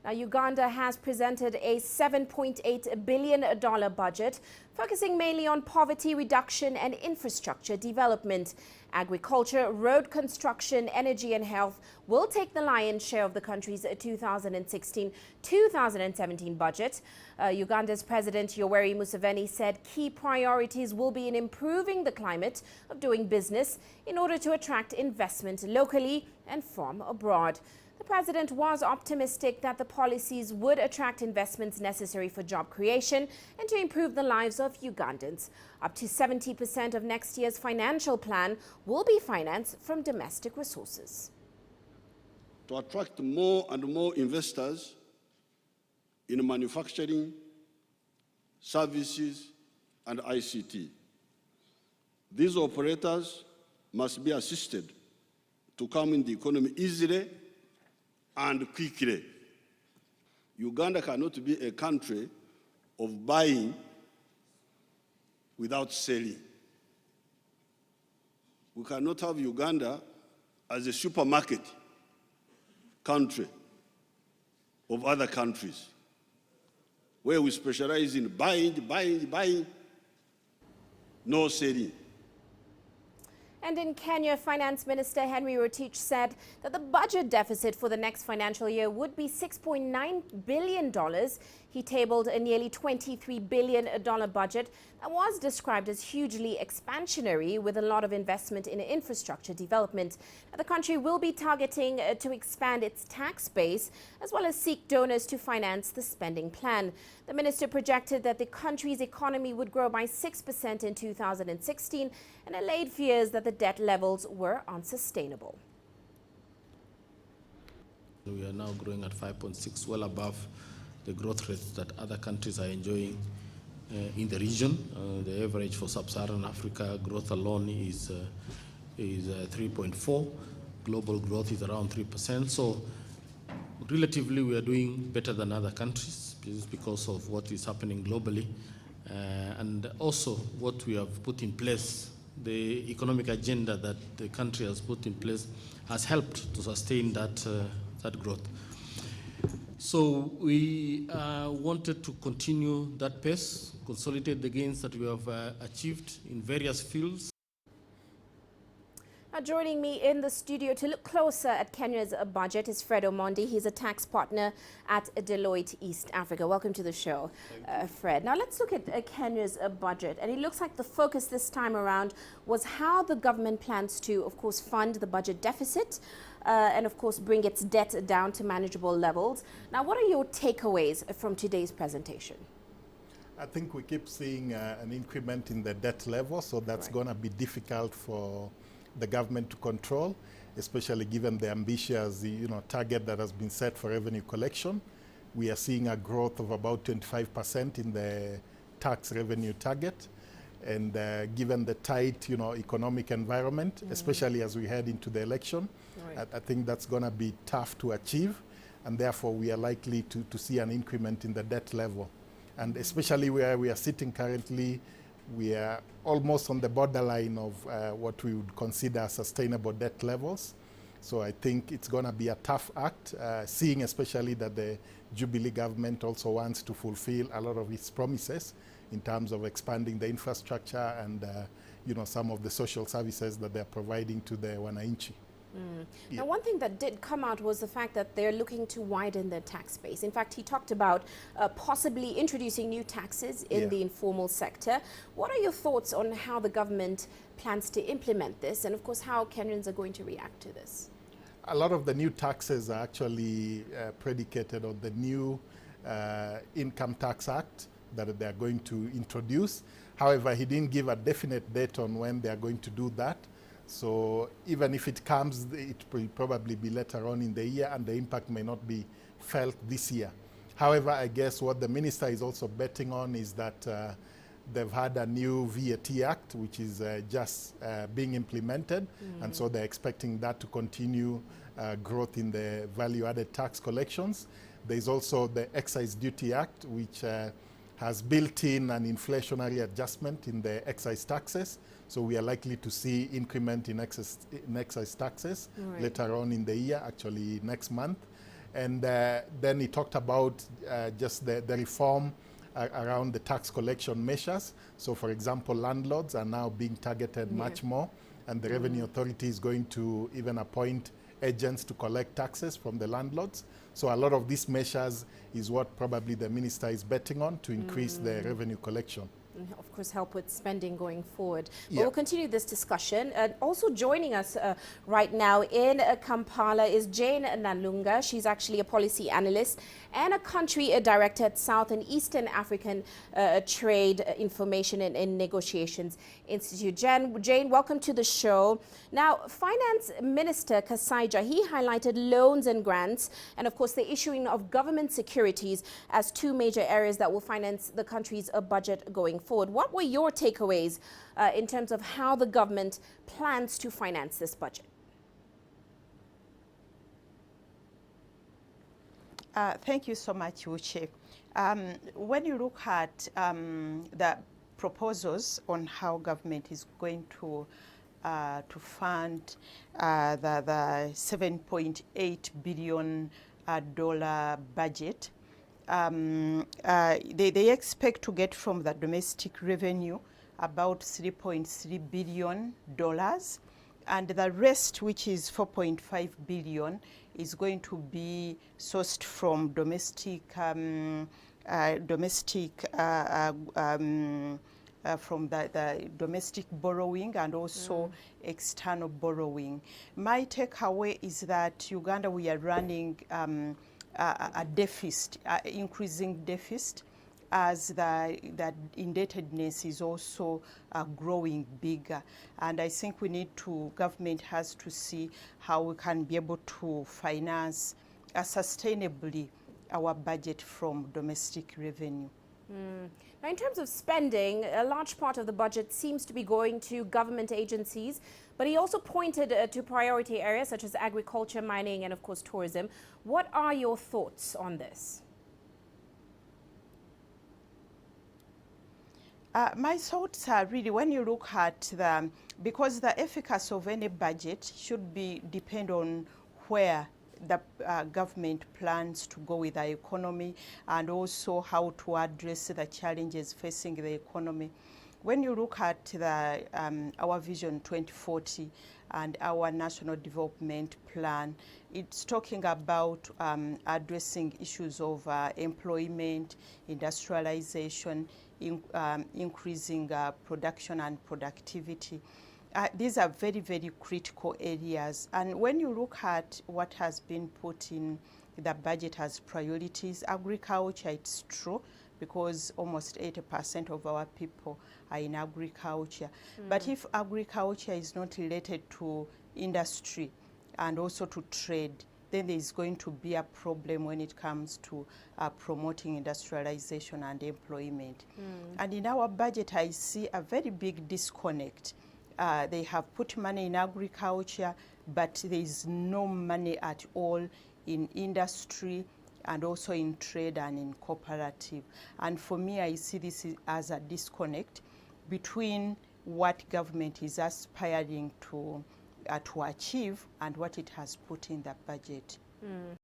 Now, Uganda has presented a $7.8 billion budget, focusing mainly on poverty reduction and infrastructure development. Agriculture, road construction, energy and health will take the lion's share of the country's 2016-2017 budget. Uganda's President Yoweri Museveni said key priorities will be in improving the climate of doing business in order to attract investment locally and from abroad. The president was optimistic that the policies would attract investments necessary for job creation and to improve the lives of Ugandans. Up to 70% of next year's financial plan will be financed from domestic resources. To attract more and more investors in manufacturing, services, and ICT. These operators must be assisted to come in the economy easily and quickly. Uganda cannot be a country of buying without selling. We cannot have Uganda as a supermarket country of other countries, where we specialize in buying, no selling. And in Kenya, Finance Minister Henry Rotich said that the budget deficit for the next financial year would be $6.9 billion. He tabled a nearly $23 billion budget that was described as hugely expansionary, with a lot of investment in infrastructure development. Now, the country will be targeting to expand its tax base as well as seek donors to finance the spending plan. The minister projected that the country's economy would grow by 6% in 2016 and allayed fears that the debt levels were unsustainable. We are now growing at 5.6, well above the growth rates that other countries are enjoying in the region. The average for sub-Saharan Africa growth alone is 3.4. Global growth is around 3%. So relatively, we are doing better than other countries because of what is happening globally, and also what we have put in place. The economic agenda that the country has put in place has helped to sustain that growth. So we wanted to continue that pace, consolidate the gains that we have achieved in various fields. Now, joining me in the studio to look closer at Kenya's budget is Fred Omondi. He's a tax partner at Deloitte East Africa. Welcome to the show, Fred. Now, let's look at Kenya's budget. And it looks like the focus this time around was how the government plans to, of course, fund the budget deficit and, of course, bring its debt down to manageable levels. Now, what are your takeaways from today's presentation? I think we keep seeing an increment in the debt level, so that's going to be difficult for the government to control, especially given the ambitious target that has been set for revenue collection. We are seeing a growth of about 25% in the tax revenue target. And given the tight economic environment, especially as we head into the election, I think that's going to be tough to achieve. And therefore, we are likely to see an increment in the debt level. And especially where we are sitting currently, we are almost on the borderline of what we would consider sustainable debt levels. So I think it's going to be a tough act, seeing especially that the Jubilee government also wants to fulfill a lot of its promises in terms of expanding the infrastructure and some of the social services that they're providing to the wananchi. Yeah. Now, one thing that did come out was the fact that they're looking to widen their tax base. In fact, he talked about possibly introducing new taxes in the informal sector. What are your thoughts on how the government plans to implement this, and of course how Kenyans are going to react to this? A lot of the new taxes are actually predicated on the new Income Tax Act that they are going to introduce. However, he didn't give a definite date on when they are going to do that. So even if it comes, it will probably be later on in the year, and the impact may not be felt this year. However, I guess what the minister is also betting on is that they've had a new VAT Act, which is just being implemented, and so they're expecting that to continue growth in the value-added tax collections. There's also the Excise Duty Act, which has built in an inflationary adjustment in the excise taxes. So we are likely to see increment in excise taxes later on in the year, actually next month. And then he talked about just the reform around the tax collection measures. So for example, landlords are now being targeted much more, and the Revenue Authority is going to even appoint agents to collect taxes from the landlords. So a lot of these measures is what probably the minister is betting on to increase the revenue collection. And of course, help with spending going forward. Yeah. We'll continue this discussion. And also joining us right now in Kampala is Nan Lunga. She's actually a policy analyst and a country director at South and Eastern African Trade Information and Negotiations Institute. Jane, welcome to the show. Now, Finance Minister Kasaija, he highlighted loans and grants, and of course the issuing of government securities as two major areas that will finance the country's budget going forward. What were your takeaways in terms of how the government plans to finance this budget? Thank you so much, Uche. When you look at the proposals on how government is going to fund the $7.8 billion budget, they expect to get from the domestic revenue about $3.3 billion, and the rest, which is $4.5 billion, is going to be sourced from from the domestic borrowing and also external borrowing. My takeaway is that Uganda, we are running a deficit, increasing deficit, as the indebtedness is also growing bigger. And I think government has to see how we can be able to finance sustainably our budget from domestic revenue. Now, in terms of spending, a large part of the budget seems to be going to government agencies, but he also pointed to priority areas such as agriculture, mining, and of course tourism. What are your thoughts on this? My thoughts are really, when you look at because the efficacy of any budget should depend on where the government plans to go with the economy, and also how to address the challenges facing the economy. When you look at our Vision 2040 and our National Development Plan, it's talking about addressing issues of employment, industrialization, increasing production and productivity. These are very, very critical areas. And when you look at what has been put in the budget as priorities, agriculture, it's true, because almost 80% of our people are in agriculture. But if agriculture is not related to industry and also to trade, then there is going to be a problem when it comes to promoting industrialization and employment. And in our budget, I see a very big disconnect. They have put money in agriculture, but there is no money at all in industry and also in trade and in cooperative. And for me, I see this as a disconnect between what government is aspiring to achieve and what it has put in the budget.